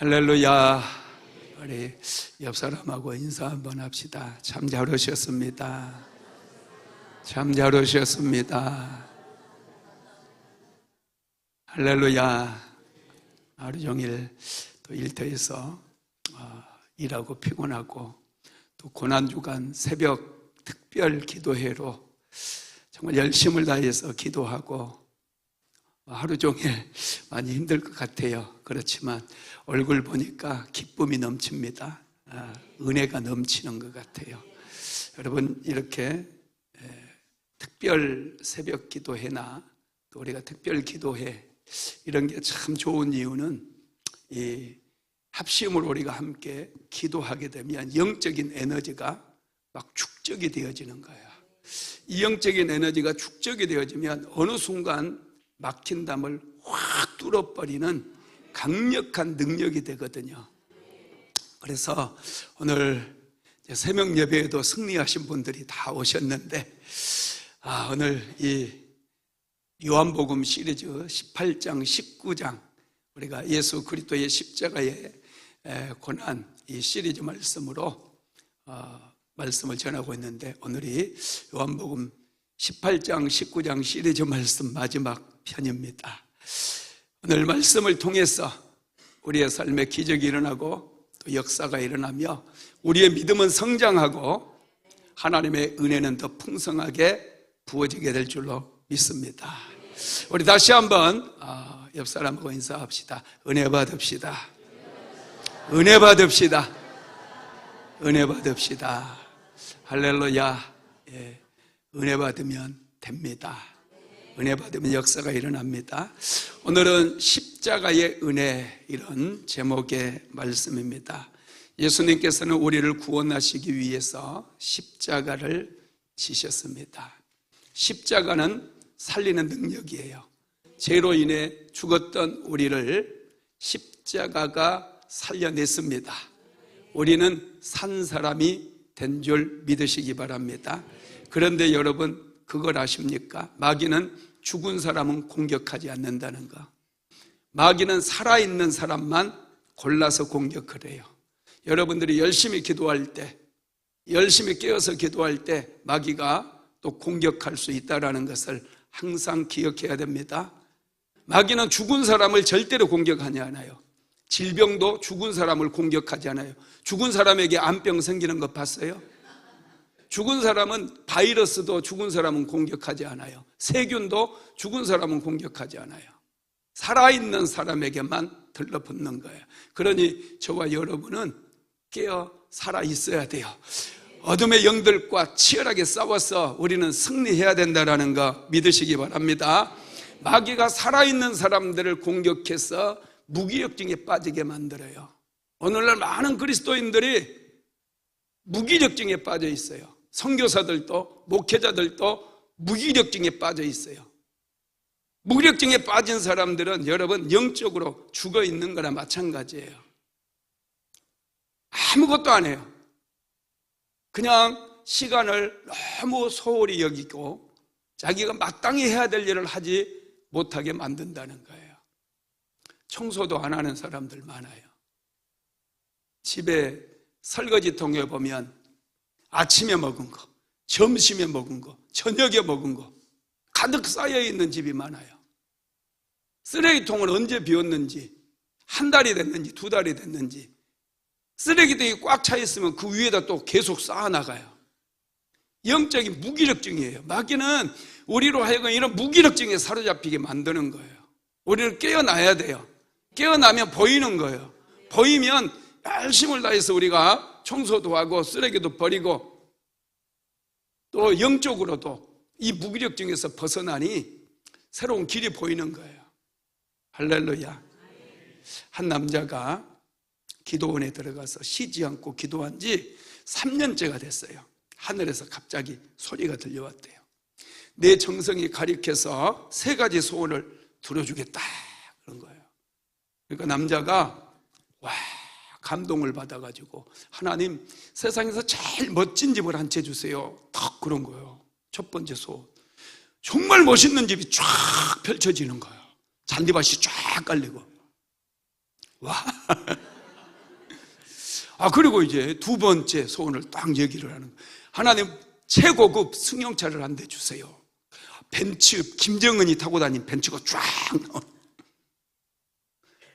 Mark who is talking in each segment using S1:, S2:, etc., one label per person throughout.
S1: 할렐루야. 우리 옆 사람하고 인사 한번 합시다. 참 잘 오셨습니다. 참 잘 오셨습니다. 할렐루야. 하루 종일 또 일터에서 일하고 피곤하고 또 고난주간 새벽 특별 기도회로 정말 열심을 다해서 기도하고 하루 종일 많이 힘들 것 같아요. 그렇지만 얼굴 보니까 기쁨이 넘칩니다. 은혜가 넘치는 것 같아요. 여러분, 이렇게 특별 새벽 기도회나 또 우리가 특별 기도회 이런 게 참 좋은 이유는 이 합심으로 우리가 함께 기도하게 되면 영적인 에너지가 막 축적이 되어지는 거예요. 이 영적인 에너지가 축적이 되어지면 어느 순간 막힌 담을 확 뚫어버리는 강력한 능력이 되거든요. 그래서 오늘 새벽 예배에도 승리하신 분들이 다 오셨는데 오늘 이 요한복음 시리즈 18장, 19장 우리가 예수 그리스도의 십자가의 고난 이 시리즈 말씀으로 말씀을 전하고 있는데 오늘이 요한복음 18장, 19장 시리즈 말씀 마지막 편입니다. 오늘 말씀을 통해서 우리의 삶에 기적이 일어나고 또 역사가 일어나며 우리의 믿음은 성장하고 하나님의 은혜는 더 풍성하게 부어지게 될 줄로 믿습니다. 우리 다시 한번 옆 사람하고 인사합시다. 은혜 받읍시다. 은혜 받읍시다. 은혜 받읍시다. 할렐루야. 은혜 받으면 됩니다. 은혜 받으면 역사가 일어납니다. 오늘은 십자가의 은혜, 이런 제목의 말씀입니다. 예수님께서는 우리를 구원하시기 위해서 십자가를 지셨습니다. 십자가는 살리는 능력이에요. 죄로 인해 죽었던 우리를 십자가가 살려냈습니다. 우리는 산 사람이 된 줄 믿으시기 바랍니다. 그런데 여러분, 그걸 아십니까? 마귀는 죽은 사람은 공격하지 않는다는 거. 마귀는 살아있는 사람만 골라서 공격을 해요. 여러분들이 열심히 기도할 때, 열심히 깨어서 기도할 때 마귀가 또 공격할 수 있다는 것을 항상 기억해야 됩니다. 마귀는 죽은 사람을 절대로 공격하지 않아요. 질병도 죽은 사람을 공격하지 않아요. 죽은 사람에게 암병 생기는 거 봤어요? 죽은 사람은, 바이러스도 죽은 사람은 공격하지 않아요. 세균도 죽은 사람은 공격하지 않아요. 살아있는 사람에게만 들러붙는 거예요. 그러니 저와 여러분은 깨어 살아있어야 돼요. 어둠의 영들과 치열하게 싸워서 우리는 승리해야 된다는 거 믿으시기 바랍니다. 마귀가 살아있는 사람들을 공격해서 무기력증에 빠지게 만들어요. 오늘날 많은 그리스도인들이 무기력증에 빠져 있어요. 선교사들도 목회자들도 무기력증에 빠져 있어요. 무기력증에 빠진 사람들은 여러분 영적으로 죽어 있는 거나 마찬가지예요. 아무것도 안 해요. 그냥 시간을 너무 소홀히 여기고 자기가 마땅히 해야 될 일을 하지 못하게 만든다는 거예요. 청소도 안 하는 사람들 많아요. 집에 설거지통에 보면 아침에 먹은 거, 점심에 먹은 거, 저녁에 먹은 거 가득 쌓여 있는 집이 많아요. 쓰레기통을 언제 비웠는지, 한 달이 됐는지 두 달이 됐는지 쓰레기통이 꽉 차 있으면 그 위에다 또 계속 쌓아나가요. 영적인 무기력증이에요. 마귀는 우리로 하여금 이런 무기력증에 사로잡히게 만드는 거예요. 우리는 깨어나야 돼요. 깨어나면 보이는 거예요. 보이면 열심을 다해서 우리가 청소도 하고 쓰레기도 버리고 또 영적으로도 이 무기력증에서 벗어나니 새로운 길이 보이는 거예요. 할렐루야. 한 남자가 기도원에 들어가서 쉬지 않고 기도한 지 3년째가 됐어요. 하늘에서 갑자기 소리가 들려왔대요. 내 정성이 가리켜서 3가지 소원을 들어주겠다 그런 거예요. 그러니까 남자가 감동을 받아가지고 하나님, 세상에서 제일 멋진 집을 한 채 주세요. 딱 그런 거예요. 첫 번째 소원. 정말 멋있는 집이 쫙 펼쳐지는 거예요. 잔디밭이 쫙 깔리고. 와, 그리고 이제 두 번째 소원을 딱 얘기를 하는 거예요. 하나님, 최고급 승용차를 한 대 주세요. 벤츠, 김정은이 타고 다닌 벤츠가 쫙 나와.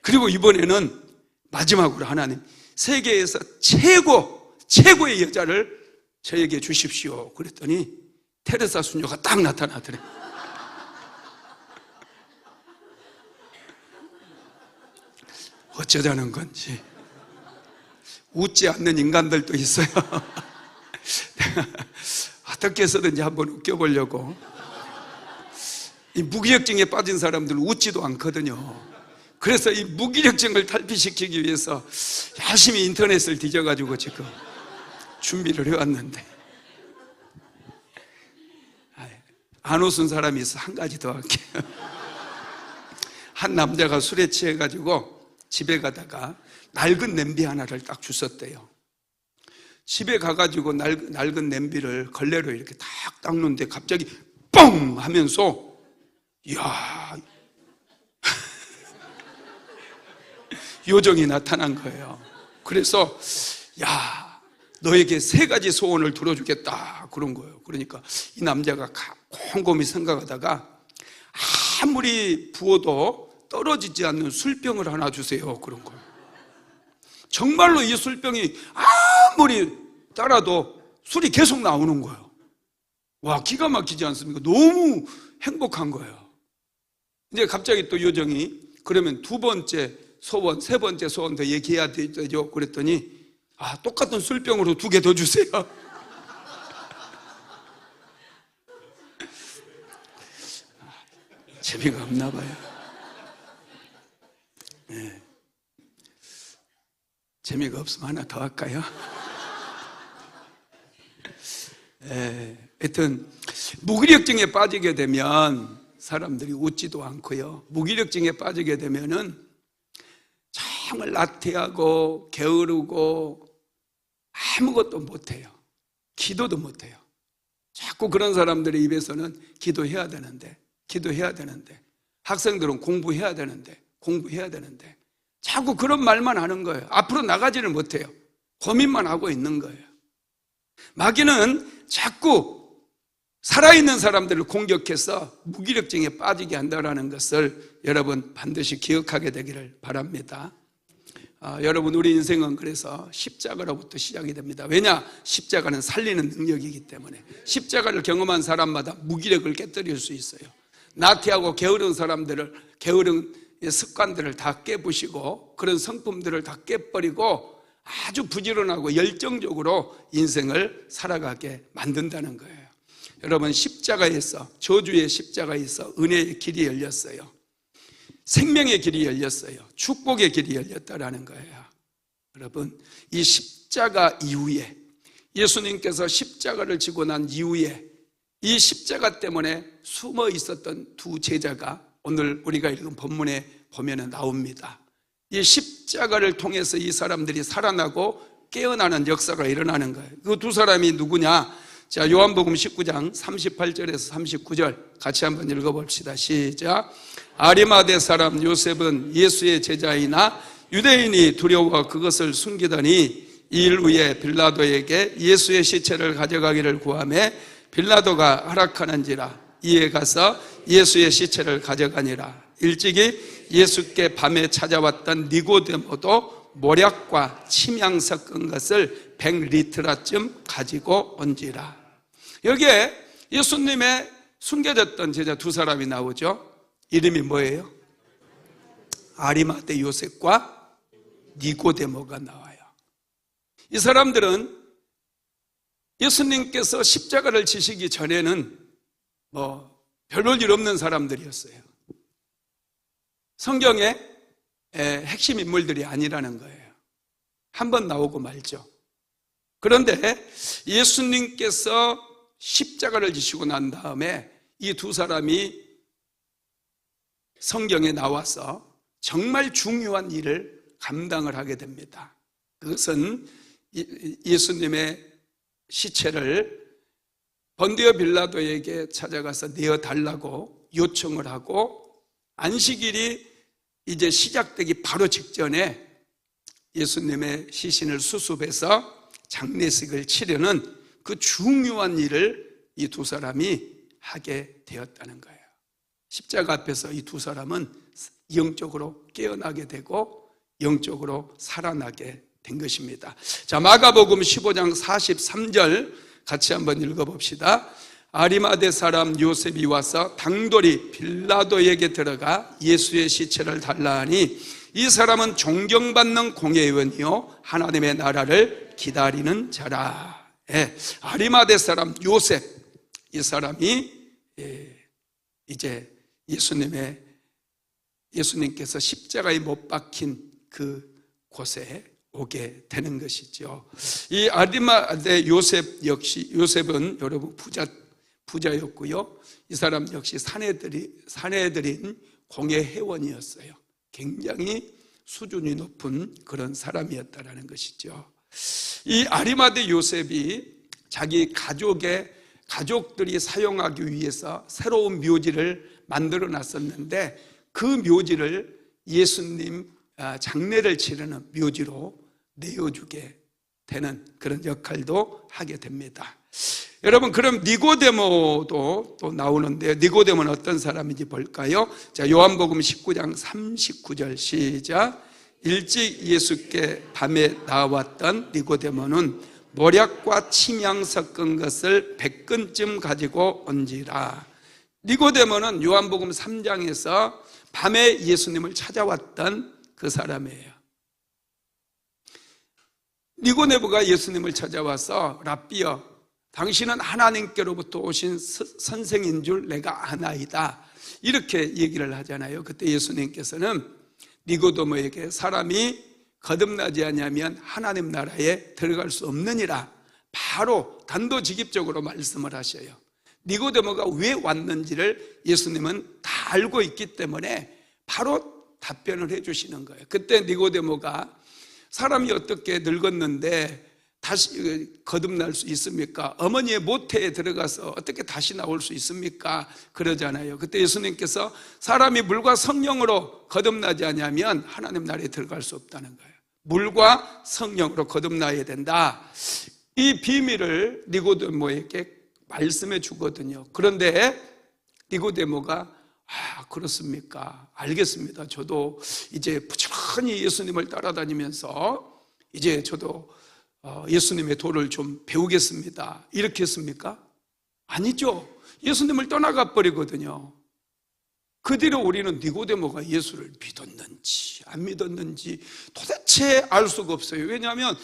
S1: 그리고 이번에는 마지막으로 하나님, 세계에서 최고의 여자를 저에게 주십시오. 그랬더니 테레사 수녀가 딱 나타나더래. 어쩌자는 건지. 웃지 않는 인간들도 있어요. 어떻게 해서든지 한번 웃겨보려고. 이 무기력증에 빠진 사람들은 웃지도 않거든요. 그래서 이 무기력증을 탈피시키기 위해서 열심히 인터넷을 뒤져가지고 지금 준비를 해왔는데, 안 웃은 사람이 있어. 한 가지 더 할게요. 한 남자가 술에 취해가지고 집에 가다가 낡은 냄비 하나를 딱 주웠대요. 집에 가가지고 낡은 냄비를 걸레로 이렇게 딱 닦는데 갑자기 뻥 하면서, 이야, 요정이 나타난 거예요. 그래서 야, 너에게 3가지 소원을 들어주겠다 그런 거예요. 그러니까 이 남자가 곰곰이 생각하다가 아무리 부어도 떨어지지 않는 술병을 하나 주세요 그런 거예요. 정말로 이 술병이 아무리 따라도 술이 계속 나오는 거예요. 와, 기가 막히지 않습니까? 너무 행복한 거예요. 이제 갑자기 또 요정이 그러면 2번째 소원, 3번째 소원 더 얘기해야 되죠. 그랬더니 똑같은 술병으로 2개 더 주세요. 재미가 없나 봐요. 네. 재미가 없으면 하나 더 할까요? 하여튼 무기력증에 빠지게 되면 사람들이 웃지도 않고요. 무기력증에 빠지게 되면은 정말 나태하고 게으르고 아무것도 못해요. 기도도 못해요. 자꾸 그런 사람들의 입에서는 기도해야 되는데 학생들은 공부해야 되는데 자꾸 그런 말만 하는 거예요. 앞으로 나가지를 못해요. 고민만 하고 있는 거예요. 마귀는 자꾸 살아있는 사람들을 공격해서 무기력증에 빠지게 한다는 것을 여러분 반드시 기억하게 되기를 바랍니다. 여러분, 우리 인생은 그래서 십자가로부터 시작이 됩니다. 왜냐? 십자가는 살리는 능력이기 때문에. 십자가를 경험한 사람마다 무기력을 깨뜨릴 수 있어요. 나태하고 게으른 사람들을, 게으른 습관들을 다 깨부시고 그런 성품들을 다 깨버리고 아주 부지런하고 열정적으로 인생을 살아가게 만든다는 거예요. 여러분, 십자가에서, 저주의 십자가에서 은혜의 길이 열렸어요. 생명의 길이 열렸어요. 축복의 길이 열렸다라는 거예요. 여러분, 이 십자가 이후에, 예수님께서 십자가를 지고 난 이후에 이 십자가 때문에 숨어 있었던 2 제자가 오늘 우리가 읽은 본문에 보면 나옵니다. 이 십자가를 통해서 이 사람들이 살아나고 깨어나는 역사가 일어나는 거예요. 그 2 사람이 누구냐? 자, 요한복음 19장 38절에서 39절 같이 한번 읽어봅시다. 시작. 아리마대 사람 요셉은 예수의 제자이나 유대인이 두려워 그것을 숨기더니 2일 후에 빌라도에게 예수의 시체를 가져가기를 구하매 빌라도가 허락하는지라 이에 가서 예수의 시체를 가져가니라. 일찍이 예수께 밤에 찾아왔던 니고데모도 모략과 침향 섞은 것을 100리트라쯤 가지고 온지라. 여기에 예수님의 숨겨졌던 제자 2 사람이 나오죠. 이름이 뭐예요? 아리마대 요셉과 니고데모가 나와요. 이 사람들은 예수님께서 십자가를 지시기 전에는 별 일 없는 사람들이었어요. 성경의 핵심 인물들이 아니라는 거예요. 한번 나오고 말죠. 그런데 예수님께서 십자가를 지시고 난 다음에 이 2 사람이 성경에 나와서 정말 중요한 일을 감당을 하게 됩니다. 그것은 예수님의 시체를 본디오 빌라도에게 찾아가서 내어달라고 요청을 하고 안식일이 이제 시작되기 바로 직전에 예수님의 시신을 수습해서 장례식을 치르는 그 중요한 일을 이 두 사람이 하게 되었다는 거예요. 십자가 앞에서 이 두 사람은 영적으로 깨어나게 되고 영적으로 살아나게 된 것입니다. 자, 마가복음 15장 43절 같이 한번 읽어봅시다. 아리마대 사람 요셉이 와서 당돌이 빌라도에게 들어가 예수의 시체를 달라 하니 이 사람은 존경받는 공회원이요 하나님의 나라를 기다리는 자라. 아리마대 사람 요셉, 이 사람이 이제 예수님께서 십자가에 못 박힌 그 곳에 오게 되는 것이죠. 이 아리마대 요셉은 여러분 부자였고요. 이 사람 역시 사내들인 공회 회원이었어요. 굉장히 수준이 높은 그런 사람이었다라는 것이죠. 이 아리마대 요셉이 자기 가족들이 사용하기 위해서 새로운 묘지를 만들어 놨었는데 그 묘지를 예수님 장례를 치르는 묘지로 내어주게 되는 그런 역할도 하게 됩니다. 여러분, 그럼 니고데모도 또 나오는데요. 니고데모는 어떤 사람인지 볼까요? 자, 요한복음 19장 39절 시작. 일찍 예수께 밤에 나왔던 니고데모는 모략과 침향 섞은 것을 100근쯤 가지고 온지라. 니고데모는 요한복음 3장에서 밤에 예수님을 찾아왔던 그 사람이에요. 니고데모가 예수님을 찾아와서 랍비여, 당신은 하나님께로부터 오신 선생인 줄 내가 아나이다, 이렇게 얘기를 하잖아요. 그때 예수님께서는 니고데모에게 사람이 거듭나지 않으면 하나님 나라에 들어갈 수 없느니라 바로 단도직입적으로 말씀을 하셔요. 니고데모가 왜 왔는지를 예수님은 다 알고 있기 때문에 바로 답변을 해주시는 거예요. 그때 니고데모가 사람이 어떻게 늙었는데 다시 거듭날 수 있습니까? 어머니의 모태에 들어가서 어떻게 다시 나올 수 있습니까? 그러잖아요. 그때 예수님께서 사람이 물과 성령으로 거듭나지 않으면 하나님 나라에 들어갈 수 없다는 거예요. 물과 성령으로 거듭나야 된다. 이 비밀을 니고데모에게 말씀해 주거든요. 그런데 니고데모가 그렇습니까? 알겠습니다. 저도 이제 부지런히 예수님을 따라다니면서 이제 저도 예수님의 도를 좀 배우겠습니다, 이렇게 했습니까? 아니죠. 예수님을 떠나가 버리거든요. 그 뒤로 우리는 니고데모가 예수를 믿었는지 안 믿었는지 도대체 알 수가 없어요. 왜냐하면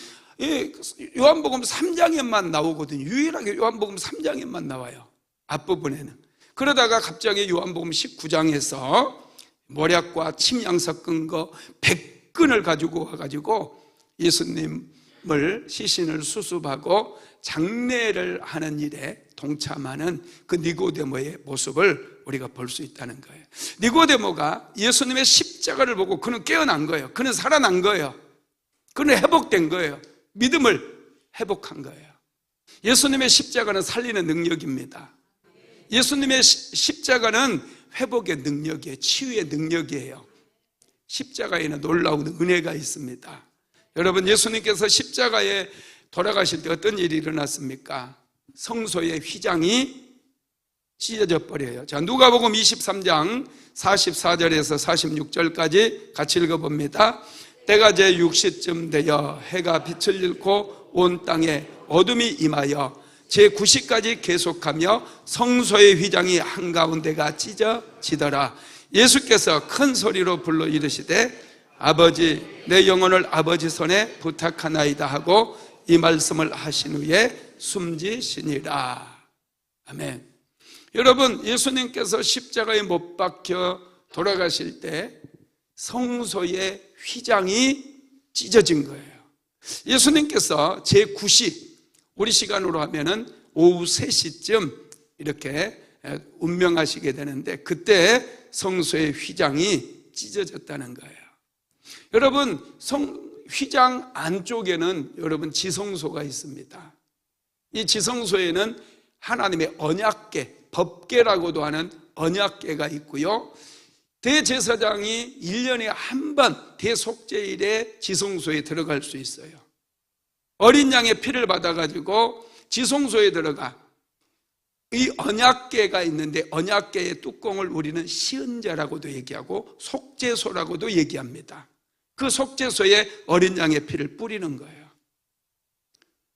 S1: 요한복음 3장에만 나오거든요. 유일하게 요한복음 3장에만 나와요, 앞부분에는. 그러다가 갑자기 요한복음 19장에서 모략과 침향 섞은 거 100근을 가지고 와가지고 예수님을 시신을 수습하고 장례를 하는 일에 동참하는 그 니고데모의 모습을 우리가 볼 수 있다는 거예요. 니고데모가 예수님의 십자가를 보고 그는 깨어난 거예요. 그는 살아난 거예요. 그는 회복된 거예요. 믿음을 회복한 거예요. 예수님의 십자가는 살리는 능력입니다. 예수님의 십자가는 회복의 능력이에요. 치유의 능력이에요. 십자가에는 놀라운 은혜가 있습니다. 여러분, 예수님께서 십자가에 돌아가실 때 어떤 일이 일어났습니까? 성소의 휘장이 찢어져 버려요. 자, 누가복음 23장 44절에서 46절까지 같이 읽어봅니다. 때가 제 6시쯤 되어 해가 빛을 잃고 온 땅에 어둠이 임하여 제 9시까지 계속하며 성소의 휘장이 한가운데가 찢어지더라. 예수께서 큰 소리로 불러 이르시되 아버지, 내 영혼을 아버지 손에 부탁하나이다 하고 이 말씀을 하신 후에 숨지시니라. 아멘. 여러분, 예수님께서 십자가에 못 박혀 돌아가실 때 성소의 휘장이 찢어진 거예요. 예수님께서 제9시, 우리 시간으로 하면은 오후 3시쯤 이렇게 운명하시게 되는데 그때 성소의 휘장이 찢어졌다는 거예요. 여러분, 휘장 안쪽에는 여러분 지성소가 있습니다. 이 지성소에는 하나님의 언약궤, 법궤라고도 하는 언약궤가 있고요. 대제사장이 1년에 한 번 대속죄일에 지성소에 들어갈 수 있어요. 어린 양의 피를 받아가지고 지성소에 들어가. 이 언약궤가 있는데 언약궤의 뚜껑을 우리는 시은자라고도 얘기하고 속죄소라고도 얘기합니다. 그 속죄소에 어린 양의 피를 뿌리는 거예요.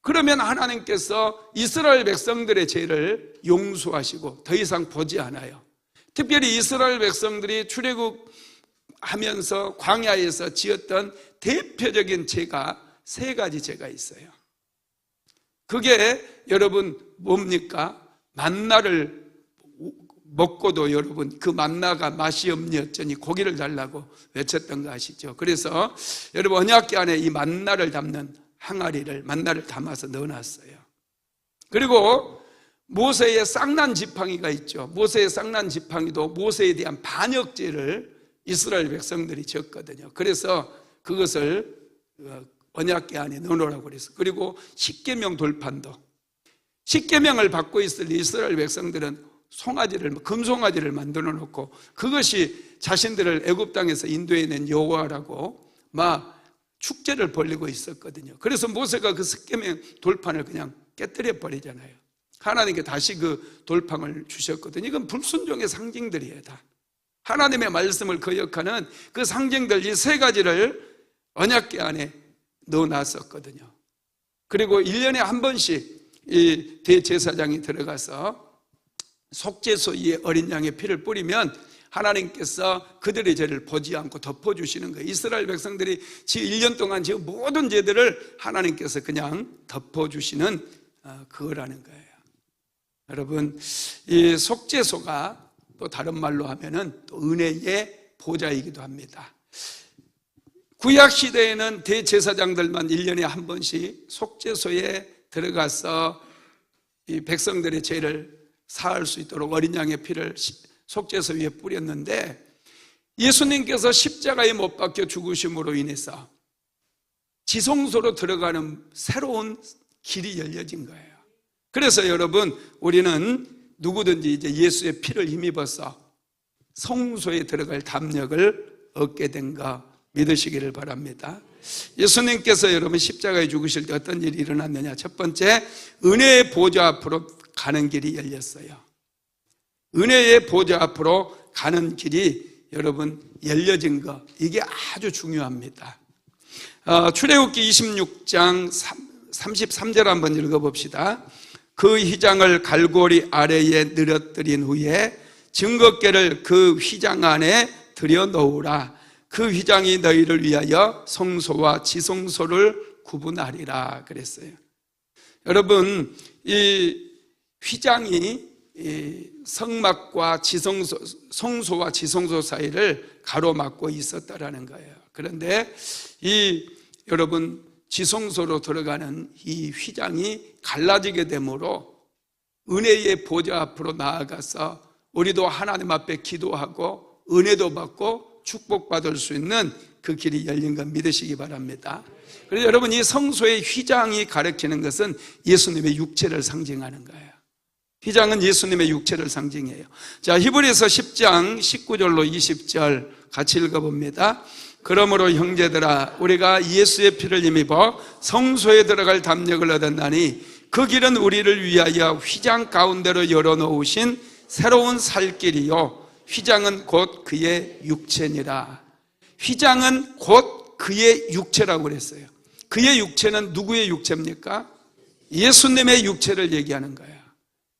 S1: 그러면 하나님께서 이스라엘 백성들의 죄를 용서하시고 더 이상 보지 않아요. 특별히 이스라엘 백성들이 출애굽하면서 광야에서 지었던 대표적인 죄가 3가지 죄가 있어요. 그게 여러분 뭡니까? 만나를 먹고도 여러분 그 만나가 맛이 없니 어쩌니 고기를 달라고 외쳤던 거 아시죠? 그래서 여러분 언약궤 안에 이 만나를 담는 항아리를 만나를 담아서 넣어놨어요. 그리고 모세의 쌍난 지팡이가 있죠. 모세의 쌍난 지팡이도 모세에 대한 반역죄를 이스라엘 백성들이 졌거든요. 그래서 그것을 언약궤 안에 넣어놓으라고 그랬어요. 그리고 십계명 돌판도, 십계명을 받고 있을 이스라엘 백성들은 금송아지를 만들어 놓고 그것이 자신들을 애굽 땅에서 인도해낸 여호와라고 막 축제를 벌이고 있었거든요. 그래서 모세가 그 십계명 돌판을 그냥 깨뜨려 버리잖아요. 하나님께 다시 그 돌판을 주셨거든요. 이건 불순종의 상징들이에요. 다 하나님의 말씀을 거역하는 그 상징들, 이 3가지를 언약궤 안에 넣어놨었거든요. 그리고 1년에 한 번씩 이 대제사장이 들어가서 속죄소 위에 어린 양의 피를 뿌리면 하나님께서 그들의 죄를 보지 않고 덮어주시는 거예요. 이스라엘 백성들이 1년 동안 지은 모든 죄들을 하나님께서 그냥 덮어주시는 그거라는 거예요. 여러분, 이 속죄소가 또 다른 말로 하면은 또 은혜의 보좌이기도 합니다. 구약 시대에는 대제사장들만 1년에 한 번씩 속죄소에 들어가서 이 백성들의 죄를 사할 수 있도록 어린 양의 피를 속죄소 위에 뿌렸는데, 예수님께서 십자가에 못 박혀 죽으심으로 인해서 지성소로 들어가는 새로운 길이 열려진 거예요. 그래서 여러분, 우리는 누구든지 이제 예수의 피를 힘입어서 성소에 들어갈 담력을 얻게 된 거 믿으시기를 바랍니다. 예수님께서 여러분 십자가에 죽으실 때 어떤 일이 일어났느냐? 첫 번째, 은혜의 보좌 앞으로 가는 길이 열렸어요. 은혜의 보좌 앞으로 가는 길이 여러분 열려진 거, 이게 아주 중요합니다. 출애굽기 26장 33절 한번 읽어봅시다. 그 휘장을 갈고리 아래에 늘어뜨린 후에 증거궤를 그 휘장 안에 들여놓으라. 그 휘장이 너희를 위하여 성소와 지성소를 구분하리라 그랬어요. 여러분, 이 휘장이 성막과 성소와 지성소 사이를 가로막고 있었다라는 거예요. 그런데 여러분 지성소로 들어가는 이 휘장이 갈라지게 되므로 은혜의 보좌 앞으로 나아가서 우리도 하나님 앞에 기도하고 은혜도 받고 축복받을 수 있는 그 길이 열린 것 믿으시기 바랍니다. 그래서 여러분, 이 성소의 휘장이 가리키는 것은 예수님의 육체를 상징하는 거예요. 휘장은 예수님의 육체를 상징해요. 자, 히브리서 10장 19절로 20절 같이 읽어봅니다. 그러므로 형제들아, 우리가 예수의 피를 힘입어 성소에 들어갈 담력을 얻었나니 그 길은 우리를 위하여 휘장 가운데로 열어놓으신 새로운 살 길이요, 휘장은 곧 그의 육체니라. 휘장은 곧 그의 육체라고 그랬어요. 그의 육체는 누구의 육체입니까? 예수님의 육체를 얘기하는 거예요.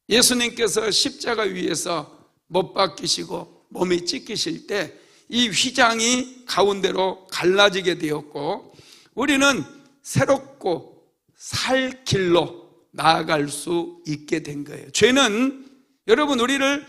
S1: 예수님께서 십자가 위에서 못 박히시고 몸이 찢기실 때 이 휘장이 가운데로 갈라지게 되었고, 우리는 새롭고 살 길로 나아갈 수 있게 된 거예요. 죄는 여러분 우리를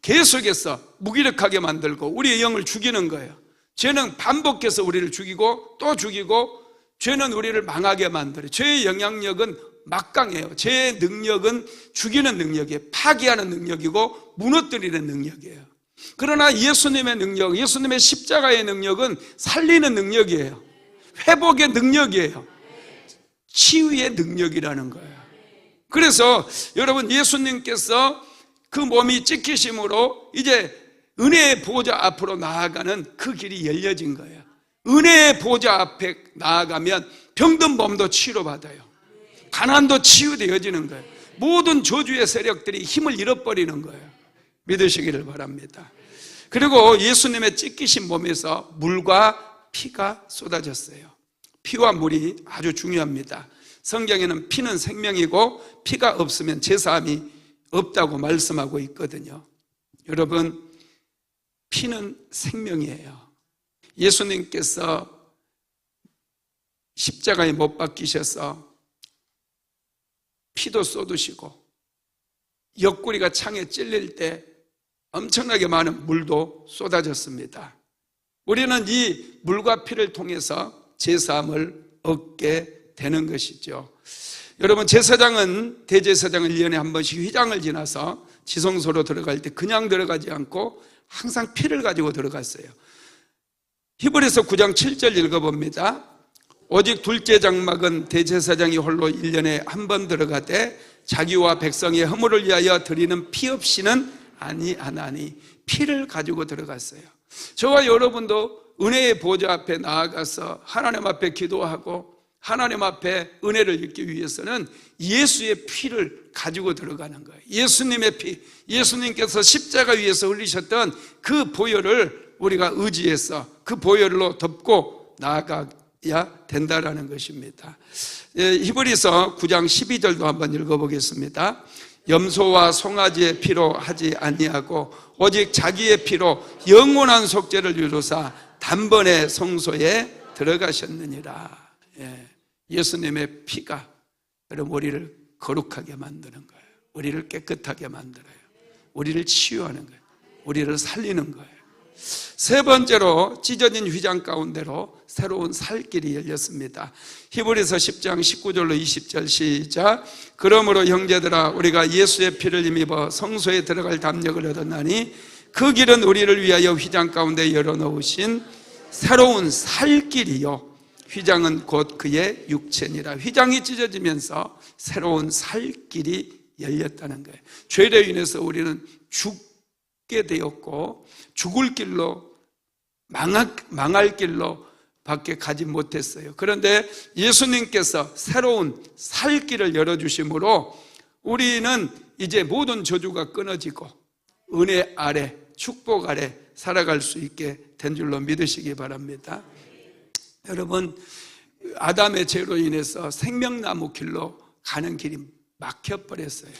S1: 계속해서 무기력하게 만들고 우리의 영을 죽이는 거예요. 죄는 반복해서 우리를 죽이고 또 죽이고, 죄는 우리를 망하게 만들어요. 죄의 영향력은 막강해요. 죄의 능력은 죽이는 능력이에요. 파괴하는 능력이고 무너뜨리는 능력이에요. 그러나 예수님의 능력, 예수님의 십자가의 능력은 살리는 능력이에요. 회복의 능력이에요. 치유의 능력이라는 거예요. 그래서 여러분, 예수님께서 그 몸이 찢기심으로 이제 은혜의 보좌 앞으로 나아가는 그 길이 열려진 거예요. 은혜의 보좌 앞에 나아가면 병든 몸도 치료받아요. 가난도 치유되어지는 거예요. 모든 저주의 세력들이 힘을 잃어버리는 거예요. 믿으시기를 바랍니다. 그리고 예수님의 찢기신 몸에서 물과 피가 쏟아졌어요. 피와 물이 아주 중요합니다. 성경에는 피는 생명이고 피가 없으면 제사함이 없다고 말씀하고 있거든요. 여러분, 피는 생명이에요. 예수님께서 십자가에 못 박히셔서 피도 쏟으시고 옆구리가 창에 찔릴 때 엄청나게 많은 물도 쏟아졌습니다. 우리는 이 물과 피를 통해서 제사함을 얻게 되는 것이죠. 여러분, 제사장은 대제사장은 1년에 한 번씩 휘장을 지나서 지성소로 들어갈 때 그냥 들어가지 않고 항상 피를 가지고 들어갔어요. 히브리서 9장 7절 읽어봅니다. 오직 둘째 장막은 대제사장이 홀로 1년에 한 번 들어가되 자기와 백성의 허물을 위하여 드리는 피 없이는 아니하나니 피를 가지고 들어갔어요. 저와 여러분도 은혜의 보좌 앞에 나아가서 하나님 앞에 기도하고 하나님 앞에 은혜를 얻기 위해서는 예수의 피를 가지고 들어가는 거예요. 예수님의 피, 예수님께서 십자가 위에서 흘리셨던 그 보혈을 우리가 의지해서 그 보혈로 덮고 나아가야 된다라는 것입니다. 히브리서 9장 12절도 한번 읽어보겠습니다. 염소와 송아지의 피로 하지 아니하고 오직 자기의 피로 영원한 속죄를 이루사 단번에 성소에 들어가셨느니라. 예수님의 피가 여러분 우리를 거룩하게 만드는 거예요. 우리를 깨끗하게 만들어요. 우리를 치유하는 거예요. 우리를 살리는 거예요. 세 번째로 찢어진 휘장 가운데로 새로운 살 길이 열렸습니다. 히브리서 10장 19절로 20절 시작. 그러므로 형제들아 우리가 예수의 피를 힘입어 성소에 들어갈 담력을 얻었나니 그 길은 우리를 위하여 휘장 가운데 열어놓으신 새로운 살 길이요 휘장은 곧 그의 육체니라. 휘장이 찢어지면서 새로운 살 길이 열렸다는 거예요. 죄로 인해서 우리는 죽게 되었고 죽을 길로 망할 길로 밖에 가지 못했어요. 그런데 예수님께서 새로운 살 길을 열어주심으로 우리는 이제 모든 저주가 끊어지고 은혜 아래 축복 아래 살아갈 수 있게 된 줄로 믿으시기 바랍니다. 여러분, 아담의 죄로 인해서 생명나무 길로 가는 길이 막혀버렸어요.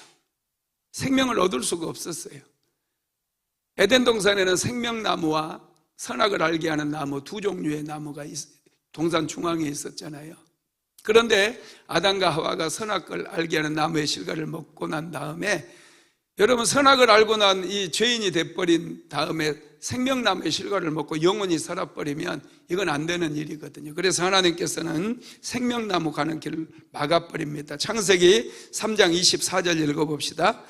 S1: 생명을 얻을 수가 없었어요. 에덴 동산에는 생명나무와 선악을 알게 하는 나무 두 종류의 나무가 동산 중앙에 있었잖아요. 그런데 아담과 하와가 선악을 알게 하는 나무의 실과를 먹고 난 다음에 여러분, 선악을 알고 난 이 죄인이 돼버린 다음에 생명나무의 실과를 먹고 영원히 살아버리면 이건 안 되는 일이거든요. 그래서 하나님께서는 생명나무 가는 길을 막아버립니다. 창세기 3장 24절 읽어봅시다.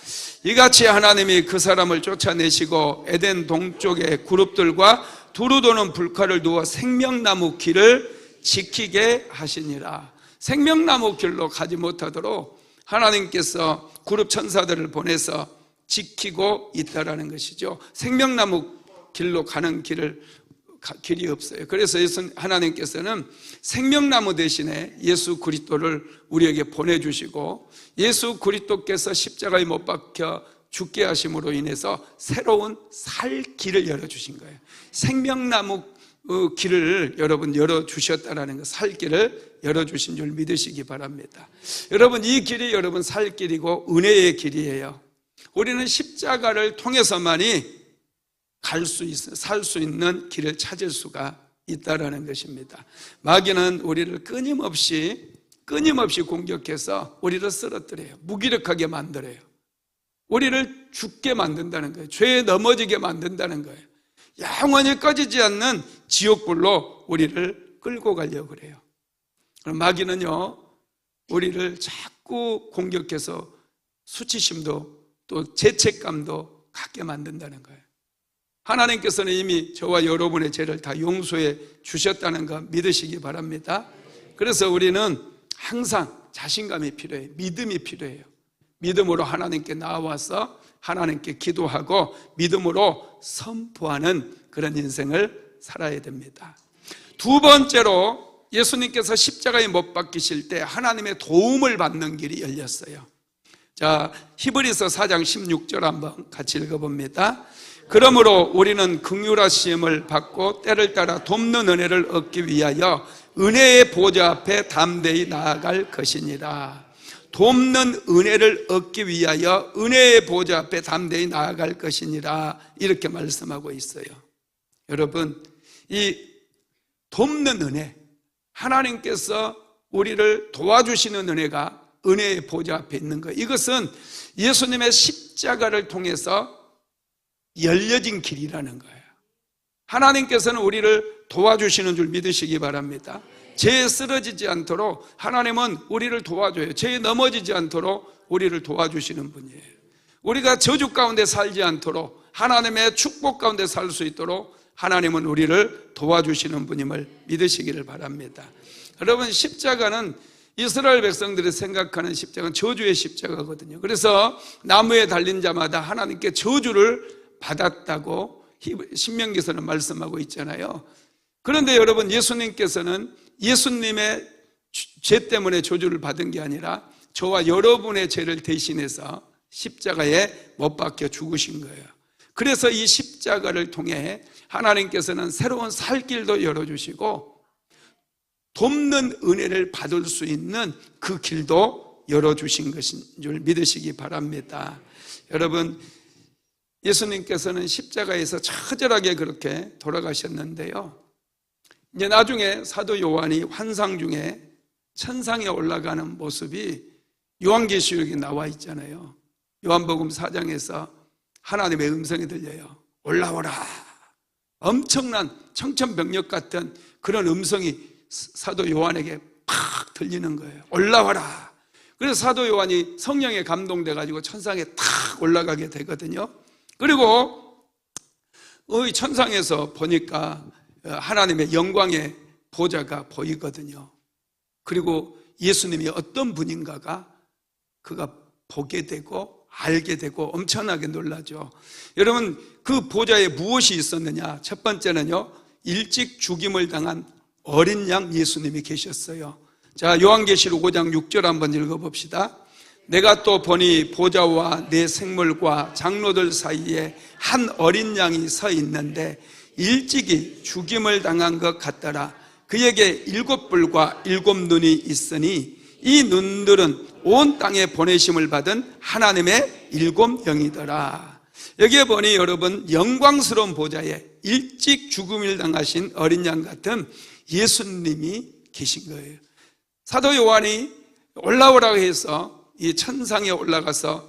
S1: 이같이 하나님이 그 사람을 쫓아내시고 에덴 동쪽에 그룹들과 두루 도는 불칼을 두어 생명나무 길을 지키게 하시니라. 생명나무 길로 가지 못하도록 하나님께서 그룹 천사들을 보내서 지키고 있다라는 것이죠. 생명나무 길로 가는 길이 없어요. 그래서 하나님께서는 생명나무 대신에 예수 그리스도를 우리에게 보내주시고 예수 그리스도께서 십자가에 못 박혀 죽게 하심으로 인해서 새로운 살 길을 열어주신 거예요. 생명나무 길을 여러분 열어주셨다라는 것, 살 길을 열어주신 줄 믿으시기 바랍니다. 여러분, 이 길이 여러분 살 길이고 은혜의 길이에요. 우리는 십자가를 통해서만이 살 수 있는 길을 찾을 수가 있다라는 것입니다. 마귀는 우리를 끊임없이 공격해서 우리를 쓰러뜨려요. 무기력하게 만들어요. 우리를 죽게 만든다는 거예요. 죄에 넘어지게 만든다는 거예요. 영원히 꺼지지 않는 지옥불로 우리를 끌고 가려고 그래요. 그럼 마귀는요, 우리를 자꾸 공격해서 수치심도 또 죄책감도 갖게 만든다는 거예요. 하나님께서는 이미 저와 여러분의 죄를 다 용서해 주셨다는 거 믿으시기 바랍니다. 그래서 우리는 항상 자신감이 필요해요. 믿음이 필요해요. 믿음으로 하나님께 나와서 하나님께 기도하고 믿음으로 선포하는 그런 인생을 살아야 됩니다. 두 번째로 예수님께서 십자가에 못 박히실 때 하나님의 도움을 받는 길이 열렸어요. 자, 히브리서 4장 16절 한번 같이 읽어봅니다. 그러므로 우리는 긍휼하심을 받고 때를 따라 돕는 은혜를 얻기 위하여 은혜의 보좌 앞에 담대히 나아갈 것이니라. 돕는 은혜를 얻기 위하여 은혜의 보좌 앞에 담대히 나아갈 것이니라, 이렇게 말씀하고 있어요. 여러분, 이 돕는 은혜, 하나님께서 우리를 도와주시는 은혜가 은혜의 보좌 앞에 있는 거예요. 이것은 예수님의 십자가를 통해서 열려진 길이라는 거예요. 하나님께서는 우리를 도와주시는 줄 믿으시기 바랍니다. 죄에 쓰러지지 않도록 하나님은 우리를 도와줘요. 죄에 넘어지지 않도록 우리를 도와주시는 분이에요. 우리가 저주 가운데 살지 않도록, 하나님의 축복 가운데 살 수 있도록 하나님은 우리를 도와주시는 분임을 믿으시기를 바랍니다. 여러분, 십자가는 이스라엘 백성들이 생각하는 십자가는 저주의 십자가거든요. 그래서 나무에 달린 자마다 하나님께 저주를 받았다고 신명기서는 말씀하고 있잖아요. 그런데 여러분, 예수님께서는 예수님의 죄 때문에 저주를 받은 게 아니라 저와 여러분의 죄를 대신해서 십자가에 못 박혀 죽으신 거예요. 그래서 이 십자가를 통해 하나님께서는 새로운 살 길도 열어주시고 돕는 은혜를 받을 수 있는 그 길도 열어주신 것인 줄 믿으시기 바랍니다. 여러분, 예수님께서는 십자가에서 처절하게 그렇게 돌아가셨는데요, 이제 나중에 사도 요한이 환상 중에 천상에 올라가는 모습이 요한계시록에 나와 있잖아요. 요한복음 4장에서 하나님의 음성이 들려요. 올라오라. 엄청난 청천벽력 같은 그런 음성이 사도 요한에게 팍 들리는 거예요. 올라와라. 그래서 사도 요한이 성령에 감동돼 가지고 천상에 탁 올라가게 되거든요. 그리고 천상에서 보니까 하나님의 영광의 보좌가 보이거든요. 그리고 예수님이 어떤 분인가가 그가 보게 되고 알게 되고 엄청나게 놀라죠. 여러분, 그 보좌에 무엇이 있었느냐? 첫 번째는요, 일찍 죽임을 당한 어린 양 예수님이 계셨어요. 자, 요한계시록 5장 6절 한번 읽어봅시다. 내가 또 보니 보좌와 내 생물과 장로들 사이에 한 어린 양이 서 있는데 일찍이 죽임을 당한 것 같더라. 그에게 7뿔과 7눈이 있으니 이 눈들은 온 땅에 보내심을 받은 하나님의 7영이더라. 여기에 보니 여러분, 영광스러운 보좌에 일찍 죽음을 당하신 어린 양 같은 예수님이 계신 거예요. 사도 요한이 올라오라고 해서 이 천상에 올라가서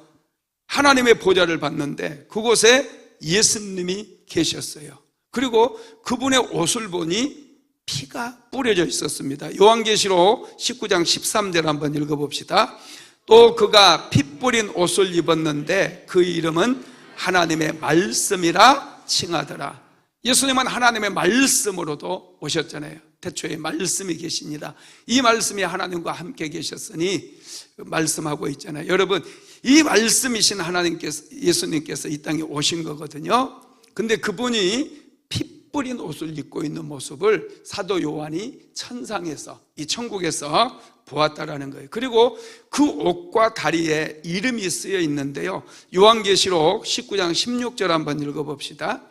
S1: 하나님의 보좌를 봤는데 그곳에 예수님이 계셨어요. 그리고 그분의 옷을 보니 피가 뿌려져 있었습니다. 요한계시록 19장 13절 한번 읽어봅시다. 또 그가 피 뿌린 옷을 입었는데 그 이름은 하나님의 말씀이라 칭하더라. 예수님은 하나님의 말씀으로도 오셨잖아요. 태초에 말씀이 계시니라. 이 말씀이 하나님과 함께 계셨으니 말씀하고 있잖아요. 여러분, 이 말씀이신 하나님께서, 예수님께서 이 땅에 오신 거거든요. 근데 그분이 피 뿌린 옷을 입고 있는 모습을 사도 요한이 천상에서, 이 천국에서 보았다라는 거예요. 그리고 그 옷과 다리에 이름이 쓰여 있는데요, 요한계시록 19장 16절 한번 읽어봅시다.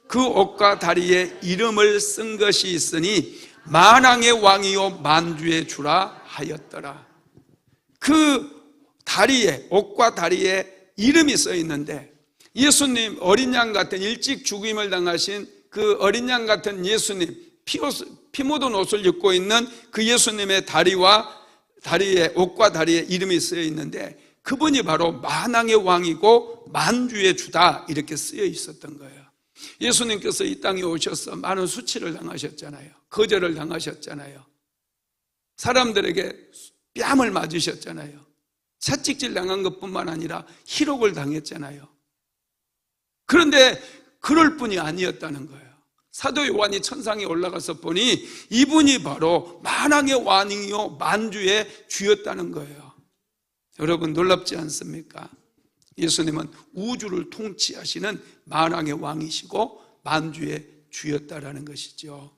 S1: 그 옷과 다리에 이름을 쓴 것이 있으니 만왕의 왕이요 만주의 주라 하였더라. 그 다리에, 옷과 다리에 이름이 써 있는데 예수님, 어린 양 같은 일찍 죽임을 당하신 그 어린 양 같은 예수님, 피 묻은 옷을 입고 있는 그 예수님의 다리에, 옷과 다리에 이름이 쓰여 있는데 그분이 바로 만왕의 왕이고 만주의 주다, 이렇게 쓰여 있었던 거예요. 예수님께서 이 땅에 오셔서 많은 수치를 당하셨잖아요. 거절을 당하셨잖아요. 사람들에게 뺨을 맞으셨잖아요. 채찍질 당한 것뿐만 아니라 희롱을 당했잖아요. 그런데 그럴 뿐이 아니었다는 거예요. 사도 요한이 천상에 올라가서 보니 이분이 바로 만왕의 왕이요 만주의 주였다는 거예요. 여러분, 놀랍지 않습니까? 예수님은 우주를 통치하시는 만왕의 왕이시고 만주의 주였다라는 것이죠.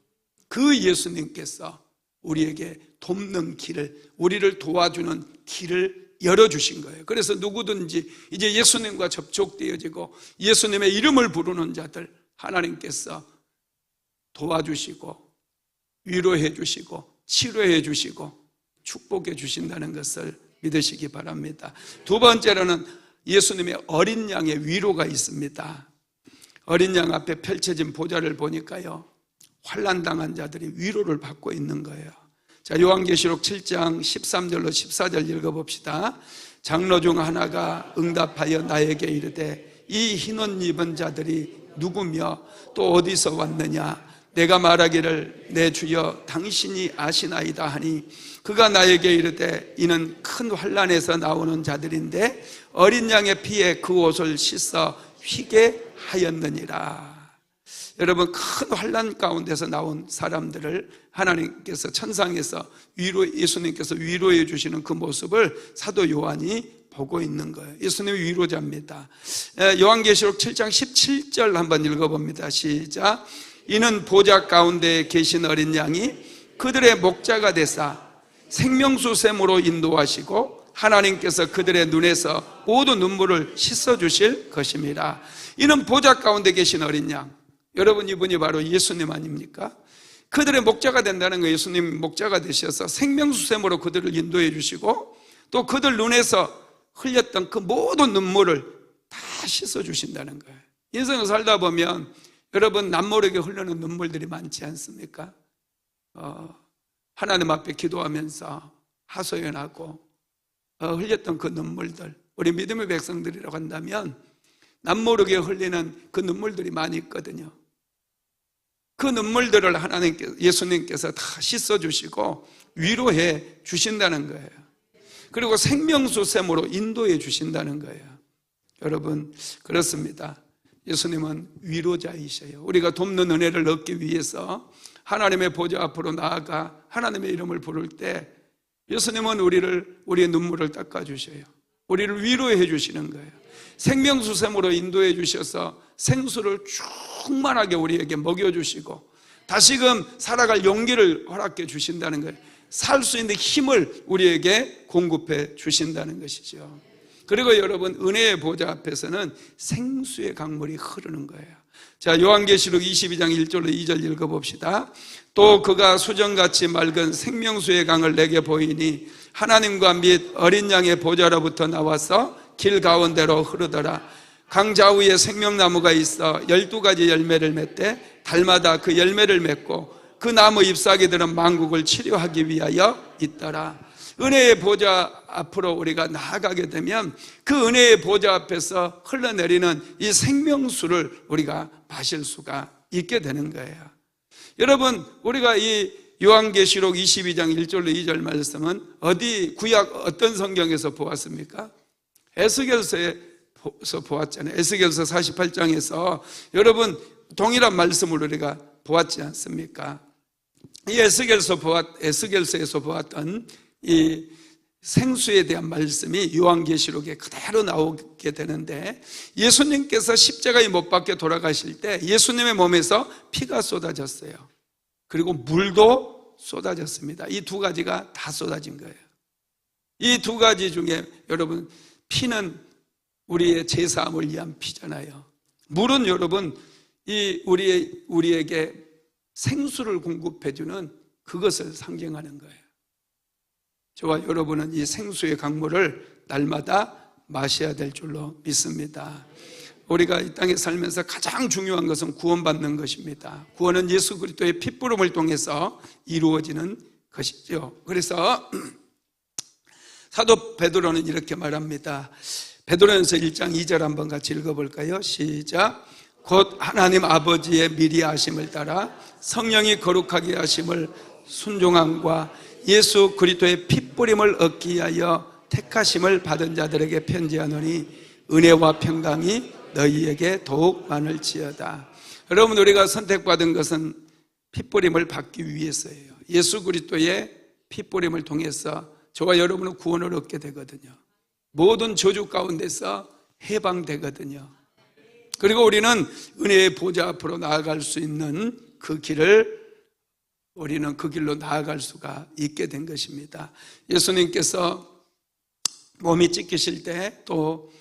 S1: 그 예수님께서 우리에게 돕는 길을, 우리를 도와주는 길을 열어주신 거예요. 그래서 누구든지 이제 예수님과 접촉되어지고 예수님의 이름을 부르는 자들 하나님께서 도와주시고 위로해 주시고 치료해 주시고 축복해 주신다는 것을 믿으시기 바랍니다. 두 번째로는 예수님의 어린 양의 위로가 있습니다. 어린 양 앞에 펼쳐진 보좌를 보니까요, 환난당한 자들이 위로를 받고 있는 거예요. 자, 요한계시록 7장 13절로 14절 읽어봅시다. 장로 중 하나가 응답하여 나에게 이르되 이 흰옷 입은 자들이 누구며 또 어디서 왔느냐? 내가 말하기를 내 주여 당신이 아시나이다 하니 그가 나에게 이르되 이는 큰 환난에서 나오는 자들인데 어린 양의 피에 그 옷을 씻어 휘게 하였느니라. 여러분, 큰 환난 가운데서 나온 사람들을 하나님께서 천상에서 예수님께서 위로해 주시는 그 모습을 사도 요한이 보고 있는 거예요. 예수님이 위로자입니다. 요한계시록 7장 17절 한번 읽어봅니다. 시작. 이는 보좌 가운데 계신 어린 양이 그들의 목자가 되사 생명수 샘으로 인도하시고 하나님께서 그들의 눈에서 모든 눈물을 씻어주실 것입니다. 이는 보좌 가운데 계신 어린 양, 여러분, 이분이 바로 예수님 아닙니까? 그들의 목자가 된다는 거예요. 예수님 목자가 되셔서 생명수 샘으로 그들을 인도해 주시고 또 그들 눈에서 흘렸던 그 모든 눈물을 다 씻어주신다는 거예요. 인생을 살다 보면 여러분, 남모르게 흐르는 눈물들이 많지 않습니까? 하나님 앞에 기도하면서 하소연하고 흘렸던 그 눈물들, 우리 믿음의 백성들이라고 한다면 남모르게 흘리는 그 눈물들이 많이 있거든요. 그 눈물들을 예수님께서 다 씻어주시고 위로해 주신다는 거예요. 그리고 생명수 샘으로 인도해 주신다는 거예요. 여러분, 그렇습니다. 예수님은 위로자이셔요. 우리가 돕는 은혜를 얻기 위해서 하나님의 보좌 앞으로 나아가 하나님의 이름을 부를 때 예수님은 우리의 눈물을 닦아주셔요. 우리를 위로해 주시는 거예요. 생명수 샘으로 인도해 주셔서 생수를 충만하게 우리에게 먹여주시고 다시금 살아갈 용기를 허락해 주신다는 거예요. 살 수 있는 힘을 우리에게 공급해 주신다는 것이죠. 그리고 여러분, 은혜의 보좌 앞에서는 생수의 강물이 흐르는 거예요. 자, 요한계시록 22장 1절로 2절 읽어봅시다. 또 그가 수정같이 맑은 생명수의 강을 내게 보이니 하나님과 및 어린 양의 보좌로부터 나와서 길 가운데로 흐르더라. 강 좌우에 생명나무가 있어 12가지 열매를 맺되 달마다 그 열매를 맺고 그 나무 잎사귀들은 만국을 치료하기 위하여 있더라. 은혜의 보좌 앞으로 우리가 나아가게 되면 그 은혜의 보좌 앞에서 흘러내리는 이 생명수를 우리가 마실 수가 있게 되는 거예요. 여러분, 우리가 이 요한계시록 22장 1절로 2절 말씀은 구약 어떤 성경에서 보았습니까? 에스겔서에서 보았잖아요. 에스겔서 48장에서 여러분 동일한 말씀을 우리가 보았지 않습니까? 이 에스겔서에서 보았던 이 생수에 대한 말씀이 요한계시록에 그대로 나오게 되는데, 예수님께서 십자가에 못 박혀 돌아가실 때 예수님의 몸에서 피가 쏟아졌어요. 그리고 물도 쏟아졌습니다. 이 두 가지가 다 쏟아진 거예요. 이 두 가지 중에 여러분, 피는 우리의 죄사함을 위한 피잖아요. 물은 여러분, 우리에게 생수를 공급해주는 그것을 상징하는 거예요. 저와 여러분은 이 생수의 강물을 날마다 마셔야 될 줄로 믿습니다. 우리가 이 땅에 살면서 가장 중요한 것은 구원받는 것입니다. 구원은 예수 그리스도의 핏부름을 통해서 이루어지는 것이죠. 그래서 사도 베드로는 이렇게 말합니다. 베드로전서 1장 2절 한번 같이 읽어볼까요? 시작. 곧 하나님 아버지의 미리 하심을 따라 성령이 거룩하게 하심을 순종함과 예수 그리스도의 핏부림을 얻기 위하여 택하심을 받은 자들에게 편지하노니 은혜와 평강이 너희에게 더욱 많을지어다. 여러분, 우리가 선택받은 것은 핏부림을 받기 위해서예요. 예수 그리스도의 핏부림을 통해서 저와 여러분은 구원을 얻게 되거든요. 모든 저주 가운데서 해방되거든요. 그리고 우리는 은혜의 보좌 앞으로 나아갈 수 있는 그 길을 우리는 그 길로 나아갈 수가 있게 된 것입니다. 예수님께서 몸이 찢기실 때 또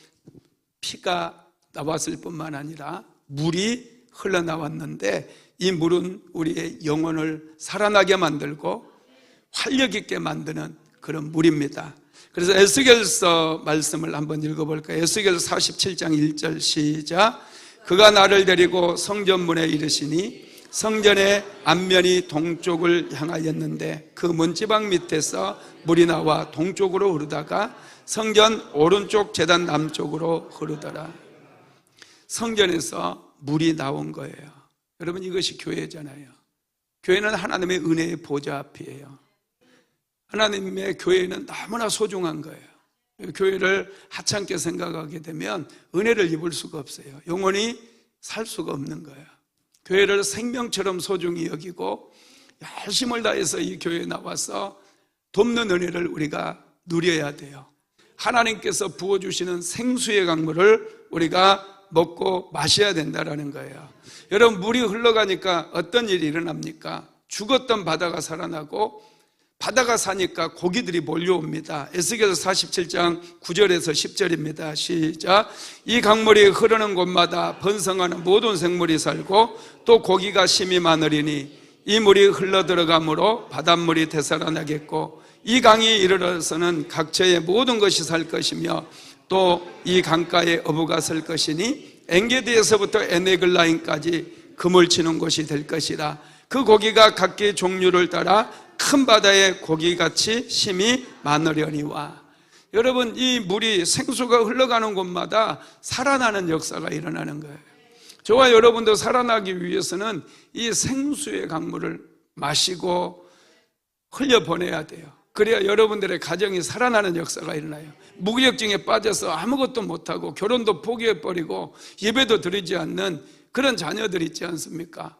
S1: 피가 나왔을 뿐만 아니라 물이 흘러나왔는데 이 물은 우리의 영혼을 살아나게 만들고 활력 있게 만드는 그런 물입니다. 그래서 에스겔서 말씀을 한번 읽어볼까요? 에스겔 47장 1절 시작. 그가 나를 데리고 성전문에 이르시니 성전의 앞면이 동쪽을 향하였는데 그 문지방 밑에서 물이 나와 동쪽으로 흐르다가 성전 오른쪽 제단 남쪽으로 흐르더라. 성전에서 물이 나온 거예요. 여러분, 이것이 교회잖아요. 교회는 하나님의 은혜의 보좌 앞이에요. 하나님의 교회는 너무나 소중한 거예요. 교회를 하찮게 생각하게 되면 은혜를 입을 수가 없어요. 영원히 살 수가 없는 거예요. 교회를 생명처럼 소중히 여기고 열심을 다해서 이 교회에 나와서 돕는 은혜를 우리가 누려야 돼요. 하나님께서 부어주시는 생수의 강물을 우리가 먹고 마셔야 된다는 거예요. 여러분, 물이 흘러가니까 어떤 일이 일어납니까? 죽었던 바다가 살아나고 바다가 사니까 고기들이 몰려옵니다. 에스겔 47장 9절에서 10절입니다. 시작. 이 강물이 흐르는 곳마다 번성하는 모든 생물이 살고 또 고기가 심이 많으리니 이 물이 흘러들어가므로 바닷물이 되살아나겠고 이 강이 이르러서는 각처의 모든 것이 살 것이며 또 이 강가에 어부가 설 것이니 엔게디에서부터 에네글라인까지 그물 치는 곳이 될 것이라. 그 고기가 각기 종류를 따라 큰 바다의 고기같이 심이 많으려니와. 여러분, 이 물이 생수가 흘러가는 곳마다 살아나는 역사가 일어나는 거예요. 저와 여러분도 살아나기 위해서는 이 생수의 강물을 마시고 흘려보내야 돼요. 그래야 여러분들의 가정이 살아나는 역사가 일어나요. 무기력증에 빠져서 아무것도 못하고 결혼도 포기해버리고 예배도 드리지 않는 그런 자녀들 있지 않습니까?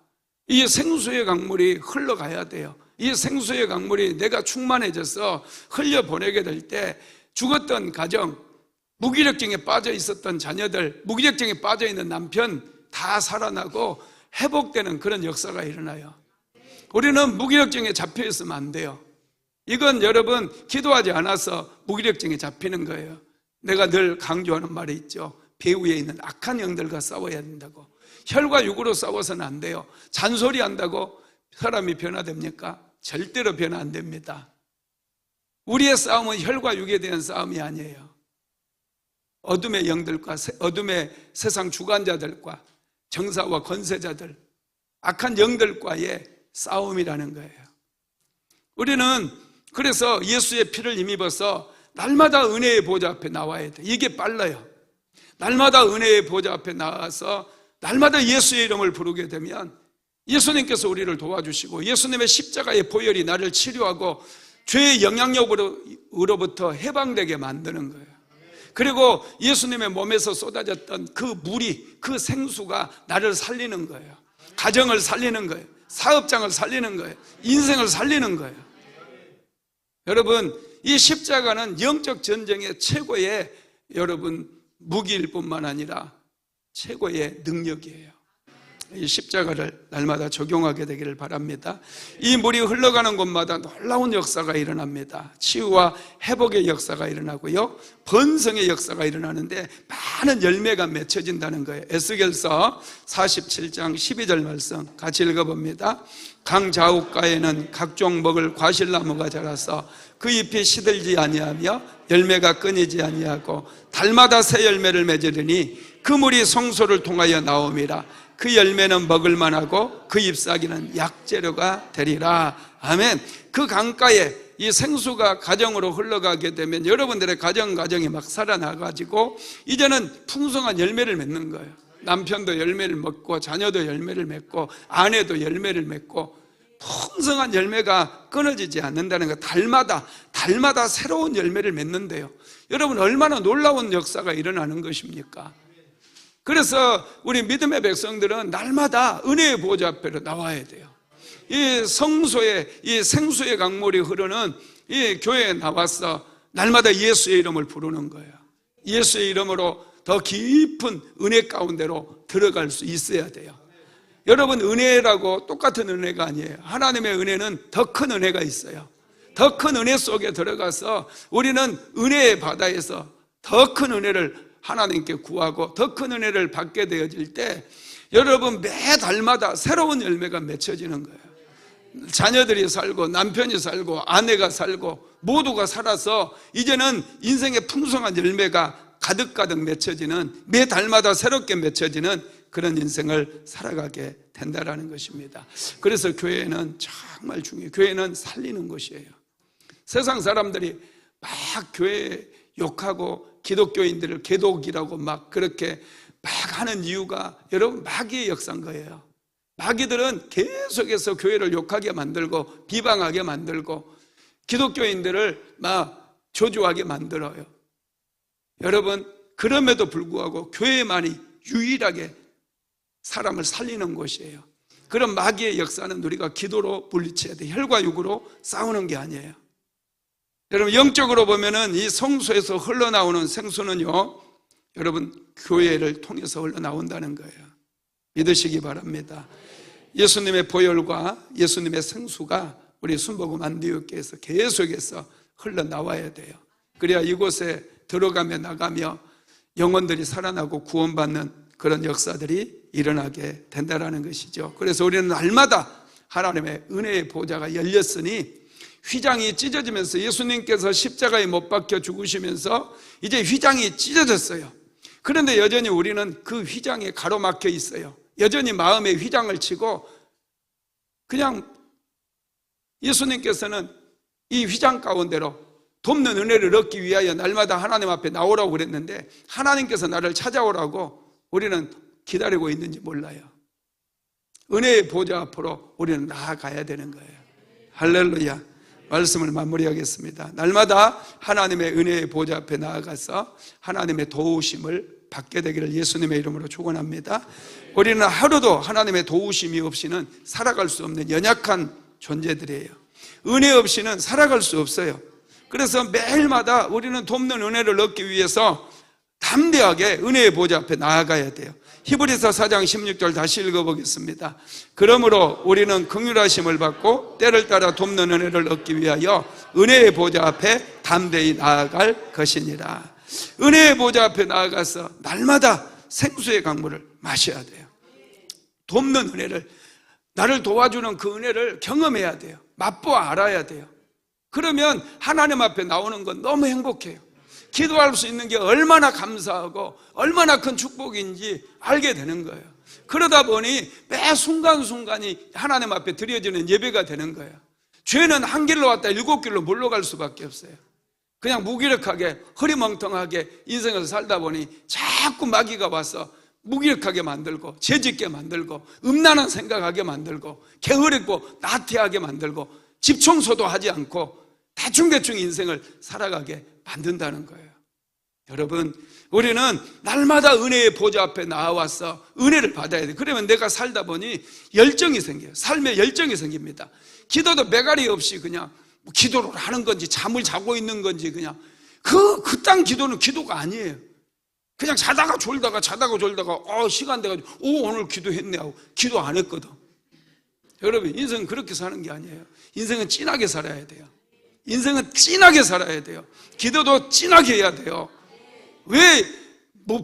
S1: 이 생수의 강물이 흘러가야 돼요. 이 생수의 강물이 내가 충만해져서 흘려보내게 될 때 죽었던 가정, 무기력증에 빠져 있었던 자녀들, 무기력증에 빠져 있는 남편 다 살아나고 회복되는 그런 역사가 일어나요. 우리는 무기력증에 잡혀 있으면 안 돼요. 이건 여러분, 기도하지 않아서 무기력증에 잡히는 거예요. 내가 늘 강조하는 말이 있죠. 배후에 있는 악한 영들과 싸워야 된다고. 혈과 육으로 싸워서는 안 돼요. 잔소리한다고 사람이 변화됩니까? 절대로 변화 안 됩니다. 우리의 싸움은 혈과 육에 대한 싸움이 아니에요. 어둠의 영들과 어둠의 세상 주관자들과 정사와 권세자들, 악한 영들과의 싸움이라는 거예요. 우리는 그래서 예수의 피를 힘입어서 날마다 은혜의 보좌 앞에 나와야 돼. 이게 빨라요. 날마다 은혜의 보좌 앞에 나와서 날마다 예수의 이름을 부르게 되면 예수님께서 우리를 도와주시고 예수님의 십자가의 보혈이 나를 치료하고 죄의 영향력으로부터 해방되게 만드는 거예요. 그리고 예수님의 몸에서 쏟아졌던 그 물이, 그 생수가 나를 살리는 거예요. 가정을 살리는 거예요. 사업장을 살리는 거예요. 인생을 살리는 거예요. 여러분, 이 십자가는 영적 전쟁의 최고의 여러분 무기일 뿐만 아니라 최고의 능력이에요. 이 십자가를 날마다 적용하게 되기를 바랍니다. 이 물이 흘러가는 곳마다 놀라운 역사가 일어납니다. 치유와 회복의 역사가 일어나고요, 번성의 역사가 일어나는데 많은 열매가 맺혀진다는 거예요. 에스겔서 47장 12절 말씀 같이 읽어봅니다. 강 좌우가에는 각종 먹을 과실나무가 자라서 그 잎이 시들지 아니하며 열매가 끊이지 아니하고 달마다 새 열매를 맺으리니 그 물이 성소를 통하여 나옴이라. 그 열매는 먹을 만하고 그 잎사귀는 약재료가 되리라. 아멘. 그 강가에 이 생수가 가정으로 흘러가게 되면 여러분들의 가정이 막 살아나가지고 이제는 풍성한 열매를 맺는 거예요. 남편도 열매를 맺고 자녀도 열매를 맺고 아내도 열매를 맺고 풍성한 열매가 끊어지지 않는다는 거. 달마다 새로운 열매를 맺는데요. 여러분, 얼마나 놀라운 역사가 일어나는 것입니까? 그래서 우리 믿음의 백성들은 날마다 은혜의 보좌 앞으로 나와야 돼요. 이 성소에, 이 생수의 강물이 흐르는 이 교회에 나와서 날마다 예수의 이름을 부르는 거예요. 예수의 이름으로 더 깊은 은혜 가운데로 들어갈 수 있어야 돼요. 여러분, 은혜라고 똑같은 은혜가 아니에요. 하나님의 은혜는 더 큰 은혜가 있어요. 더 큰 은혜 속에 들어가서 우리는 은혜의 바다에서 더 큰 은혜를 하나님께 구하고 더 큰 은혜를 받게 되어질 때 여러분, 매 달마다 새로운 열매가 맺혀지는 거예요. 자녀들이 살고 남편이 살고 아내가 살고 모두가 살아서 이제는 인생의 풍성한 열매가 가득가득 맺혀지는, 매 달마다 새롭게 맺혀지는 그런 인생을 살아가게 된다는 것입니다. 그래서 교회는 정말 중요해요. 교회는 살리는 곳이에요. 세상 사람들이 막 교회 욕하고 기독교인들을 개독이라고 막 그렇게 막 하는 이유가 여러분, 마귀의 역사인 거예요. 마귀들은 계속해서 교회를 욕하게 만들고 비방하게 만들고 기독교인들을 막 저주하게 만들어요. 여러분, 그럼에도 불구하고 교회만이 유일하게 사람을 살리는 곳이에요. 그런 마귀의 역사는 우리가 기도로 물리쳐야 돼요. 혈과 육으로 싸우는 게 아니에요. 여러분, 영적으로 보면은 이 성소에서 흘러나오는 생수는요, 여러분, 교회를 통해서 흘러나온다는 거예요. 믿으시기 바랍니다. 예수님의 보혈과 예수님의 생수가 우리 순복음 안디옥교에서 계속해서 흘러나와야 돼요. 그래야 이곳에 들어가며 나가며 영혼들이 살아나고 구원받는 그런 역사들이 일어나게 된다는 것이죠. 그래서 우리는 날마다 하나님의 은혜의 보좌가 열렸으니 휘장이 찢어지면서 예수님께서 십자가에 못 박혀 죽으시면서 이제 휘장이 찢어졌어요. 그런데 여전히 우리는 그 휘장에 가로막혀 있어요. 여전히 마음에 휘장을 치고 그냥 예수님께서는 이 휘장 가운데로 돕는 은혜를 얻기 위하여 날마다 하나님 앞에 나오라고 그랬는데 하나님께서 나를 찾아오라고 우리는 기다리고 있는지 몰라요. 은혜의 보좌 앞으로 우리는 나아가야 되는 거예요. 할렐루야. 말씀을 마무리하겠습니다. 날마다 하나님의 은혜의 보좌 앞에 나아가서 하나님의 도우심을 받게 되기를 예수님의 이름으로 축원합니다. 우리는 하루도 하나님의 도우심이 없이는 살아갈 수 없는 연약한 존재들이에요. 은혜 없이는 살아갈 수 없어요. 그래서 매일마다 우리는 돕는 은혜를 얻기 위해서 담대하게 은혜의 보좌 앞에 나아가야 돼요. 히브리서 4장 16절 다시 읽어보겠습니다. 그러므로 우리는 긍휼하심을 받고 때를 따라 돕는 은혜를 얻기 위하여 은혜의 보좌 앞에 담대히 나아갈 것이니라. 은혜의 보좌 앞에 나아가서 날마다 생수의 강물을 마셔야 돼요. 돕는 은혜를, 나를 도와주는 그 은혜를 경험해야 돼요. 맛보아 알아야 돼요. 그러면 하나님 앞에 나오는 건 너무 행복해요. 기도할 수 있는 게 얼마나 감사하고 얼마나 큰 축복인지 알게 되는 거예요. 그러다 보니 매 순간순간이 하나님 앞에 드려지는 예배가 되는 거예요. 죄는 한 길로 왔다 7길로 물러갈 수밖에 없어요. 그냥 무기력하게 흐리멍텅하게 인생을 살다 보니 자꾸 마귀가 와서 무기력하게 만들고 죄짓게 만들고 음란한 생각하게 만들고 게으르고 나태하게 만들고 집 청소도 하지 않고 대충대충 인생을 살아가게 만든다는 거예요. 여러분, 우리는 날마다 은혜의 보좌 앞에 나와서 은혜를 받아야 돼요. 그러면 내가 살다 보니 열정이 생겨요. 삶에 열정이 생깁니다. 기도도 매가리 없이 그냥 기도를 하는 건지 잠을 자고 있는 건지 그냥 그딴 기도는 기도가 아니에요. 그냥 자다가 졸다가 시간 돼가지고 오늘 기도했네 하고 기도 안 했거든. 여러분, 인생은 그렇게 사는 게 아니에요. 인생은 진하게 살아야 돼요. 인생은 진하게 살아야 돼요. 기도도 진하게 해야 돼요. 왜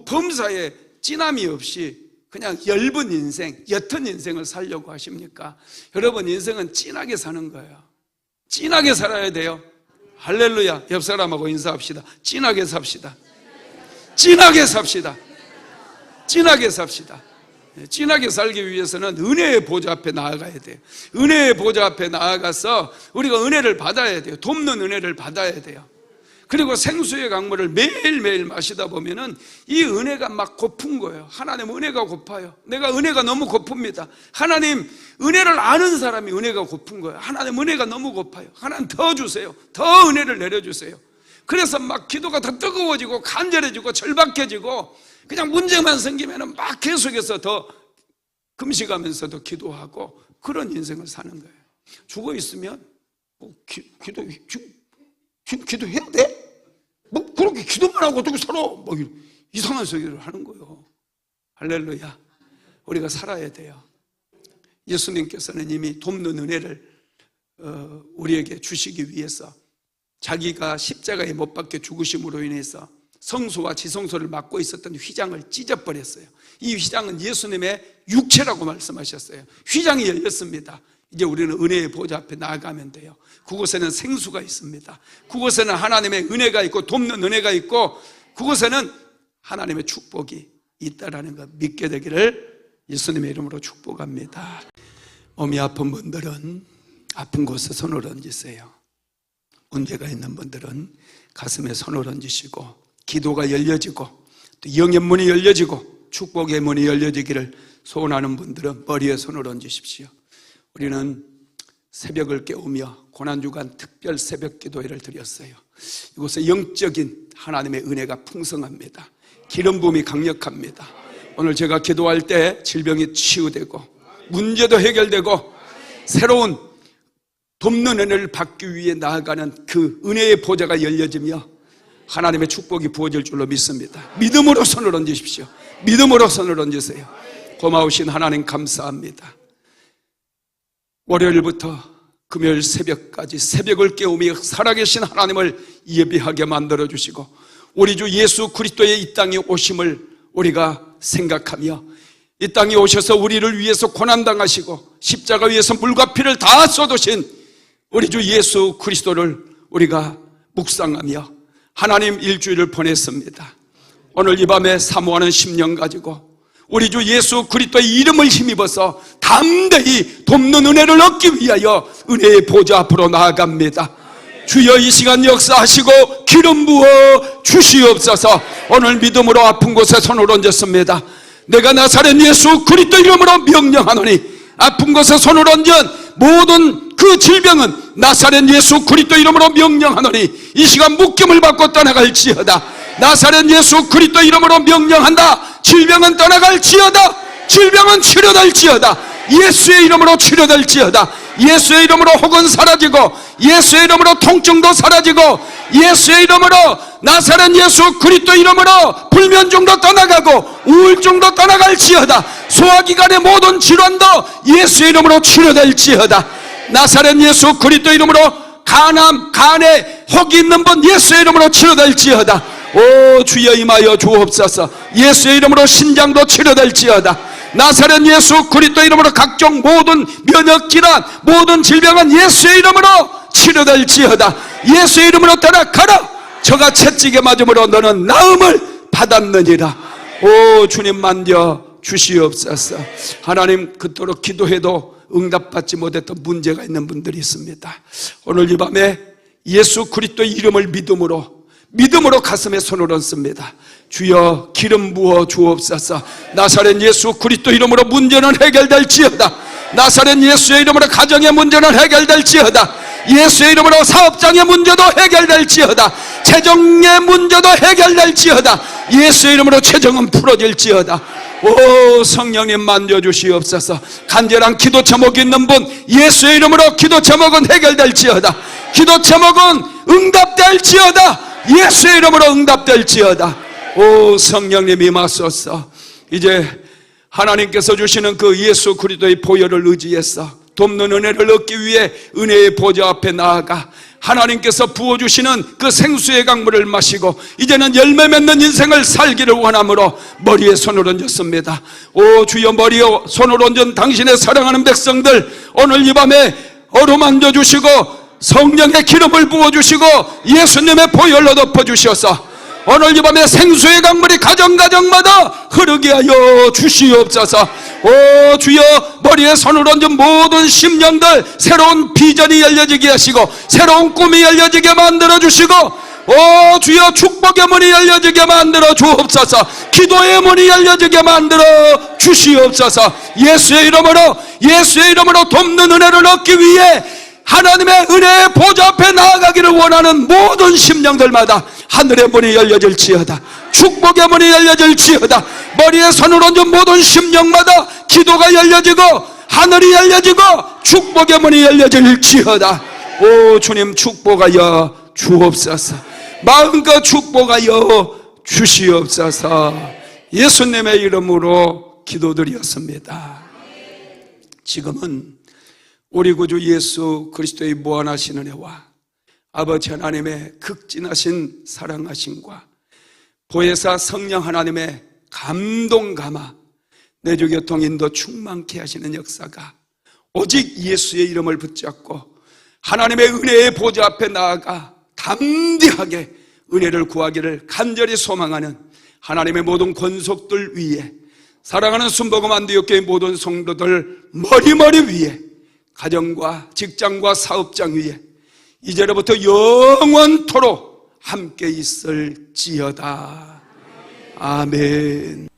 S1: 범사에 진함이 없이 그냥 엷은 인생, 옅은 인생을 살려고 하십니까? 여러분, 인생은 진하게 사는 거예요. 진하게 살아야 돼요. 할렐루야. 옆 사람하고 인사합시다. 진하게 삽시다. 진하게 삽시다. 진하게 삽시다. 진하게 살기 위해서는 은혜의 보좌 앞에 나아가야 돼요. 은혜의 보좌 앞에 나아가서 우리가 은혜를 받아야 돼요. 돕는 은혜를 받아야 돼요. 그리고 생수의 강물을 매일매일 마시다 보면은 이 은혜가 막 고픈 거예요. 하나님 은혜가 고파요. 내가 은혜가 너무 고픕니다. 하나님 은혜를 아는 사람이 은혜가 고픈 거예요. 하나님 은혜가 너무 고파요. 하나님 더 주세요. 더 은혜를 내려주세요. 그래서 막 기도가 더 뜨거워지고 간절해지고 절박해지고 그냥 문제만 생기면 막 계속해서 더 금식하면서도 기도하고 그런 인생을 사는 거예요. 죽어 있으면 뭐 기도해야 돼? 뭐 그렇게 기도만 하고 어떻게 살아? 뭐 이상한 소리를 하는 거예요. 할렐루야. 우리가 살아야 돼요. 예수님께서는 이미 돕는 은혜를 우리에게 주시기 위해서 자기가 십자가에 못 박혀 죽으심으로 인해서 성소와 지성소를 맡고 있었던 휘장을 찢어버렸어요. 이 휘장은 예수님의 육체라고 말씀하셨어요. 휘장이 열렸습니다. 이제 우리는 은혜의 보좌 앞에 나아가면 돼요. 그곳에는 생수가 있습니다. 그곳에는 하나님의 은혜가 있고 돕는 은혜가 있고 그곳에는 하나님의 축복이 있다라는 것 믿게 되기를 예수님의 이름으로 축복합니다. 몸이 아픈 분들은 아픈 곳에 손을 얹으세요. 문제가 있는 분들은 가슴에 손을 얹으시고 기도가 열려지고 또 영의 문이 열려지고 축복의 문이 열려지기를 소원하는 분들은 머리에 손을 얹으십시오. 우리는 새벽을 깨우며 고난주간 특별 새벽 기도회를 드렸어요. 이곳에 영적인 하나님의 은혜가 풍성합니다. 기름 부음이 강력합니다. 오늘 제가 기도할 때 질병이 치유되고 문제도 해결되고 새로운 돕는 은혜를 받기 위해 나아가는 그 은혜의 보좌가 열려지며 하나님의 축복이 부어질 줄로 믿습니다. 믿음으로 손을 얹으십시오. 믿음으로 손을 얹으세요. 고마우신 하나님 감사합니다. 월요일부터 금요일 새벽까지 새벽을 깨우며 살아계신 하나님을 예비하게 만들어주시고 우리 주 예수 그리스도의 이 땅에 오심을 우리가 생각하며 이 땅에 오셔서 우리를 위해서 고난당하시고 십자가 위에서 물과 피를 다 쏟으신 우리 주 예수 그리스도를 우리가 묵상하며 하나님 일주일을 보냈습니다. 오늘 이 밤에 사모하는 심령 가지고 우리 주 예수 그리스도의 이름을 힘입어서 담대히 돕는 은혜를 얻기 위하여 은혜의 보좌 앞으로 나아갑니다. 주여 이 시간 역사하시고 기름 부어 주시옵소서. 오늘 믿음으로 아픈 곳에 손을 얹었습니다. 내가 나사렛 예수 그리스도 이름으로 명령하노니 아픈 곳에 손을 얹은 모든 그 질병은 나사렛 예수 그리스도 이름으로 명령하노니 이 시간 묶임을 받고 떠나갈지어다. 나사렛 예수 그리스도 이름으로 명령한다. 질병은 떠나갈지어다. 질병은 치료될지어다. 예수의 이름으로 치료될지어다. 예수의 이름으로 혹은 사라지고 예수의 이름으로 통증도 사라지고 예수의 이름으로 나사렛 예수 그리스도 이름으로 불면증도 떠나가고 우울증도 떠나갈지어다. 소화기관의 모든 질환도 예수의 이름으로 치료될지어다. 나사렛 예수 그리스도 이름으로 간에 혹이 있는 분 예수의 이름으로 치료될지어다. 오 주여 임하여 주옵소서. 예수의 이름으로 신장도 치료될지어다. 나사렛 예수 그리스도 이름으로 각종 모든 면역질환 모든 질병은 예수의 이름으로 치료될지어다. 예수의 이름으로 떠나가라. 저가 채찍에 맞음으로 너는 나음을 받았느니라. 오 주님 만져 주시옵소서. 하나님 그토록 기도해도 응답받지 못했던 문제가 있는 분들이 있습니다. 오늘 이 밤에 예수 그리스도의 이름을 믿음으로 가슴에 손을 얹습니다. 주여 기름 부어 주옵소서. 나사렛 예수 그리스도 이름으로 문제는 해결될지어다. 나사렛 예수의 이름으로 가정의 문제는 해결될지어다. 예수의 이름으로 사업장의 문제도 해결될지어다. 재정의 문제도 해결될지어다. 예수의 이름으로 재정은 풀어질지어다. 오 성령님 만져주시옵소서. 간절한 기도 제목이 있는 분 예수의 이름으로 기도 제목은 해결될지어다. 기도 제목은 응답될지어다. 예수의 이름으로 응답될지어다. 오 성령님 임하소서. 이제 하나님께서 주시는 그 예수 그리스도의 보혈을 의지해서 돕는 은혜를 얻기 위해 은혜의 보좌 앞에 나아가 하나님께서 부어주시는 그 생수의 강물을 마시고 이제는 열매 맺는 인생을 살기를 원함으로 머리에 손을 얹었습니다. 오 주여 머리에 손을 얹은 당신의 사랑하는 백성들 오늘 이 밤에 어루만져 주시고 성령의 기름을 부어주시고 예수님의 보혈로 덮어주셔서 오늘 이 밤에 생수의 강물이 가정가정마다 흐르게 하여 주시옵소서. 오 주여 머리에 손을 얹은 모든 심령들 새로운 비전이 열려지게 하시고 새로운 꿈이 열려지게 만들어 주시고 오 주여 축복의 문이 열려지게 만들어 주옵소서. 기도의 문이 열려지게 만들어 주시옵소서. 예수의 이름으로 돕는 은혜를 얻기 위해 하나님의 은혜의 보좌 앞에 나아가기를 원하는 모든 심령들마다 하늘의 문이 열려질지어다. 축복의 문이 열려질지어다. 머리에 손을 얹은 모든 심령마다 기도가 열려지고 하늘이 열려지고 축복의 문이 열려질지어다. 오 주님 축복하여 주옵소서. 마음껏 축복하여 주시옵소서. 예수님의 이름으로 기도드렸습니다. 지금은 우리 구주 예수 그리스도의 무한하신 은혜와 아버지 하나님의 극진하신 사랑하심과 보혜사 성령 하나님의 감동 감화 내주 교통 인도 충만케 하시는 역사가 오직 예수의 이름을 붙잡고 하나님의 은혜의 보좌 앞에 나아가 담대하게 은혜를 구하기를 간절히 소망하는 하나님의 모든 권속들 위에, 사랑하는 순복음 안디옥교회 모든 성도들 머리머리 위에, 가정과 직장과 사업장 위에 이제로부터 영원토록 함께 있을지어다. 아멘.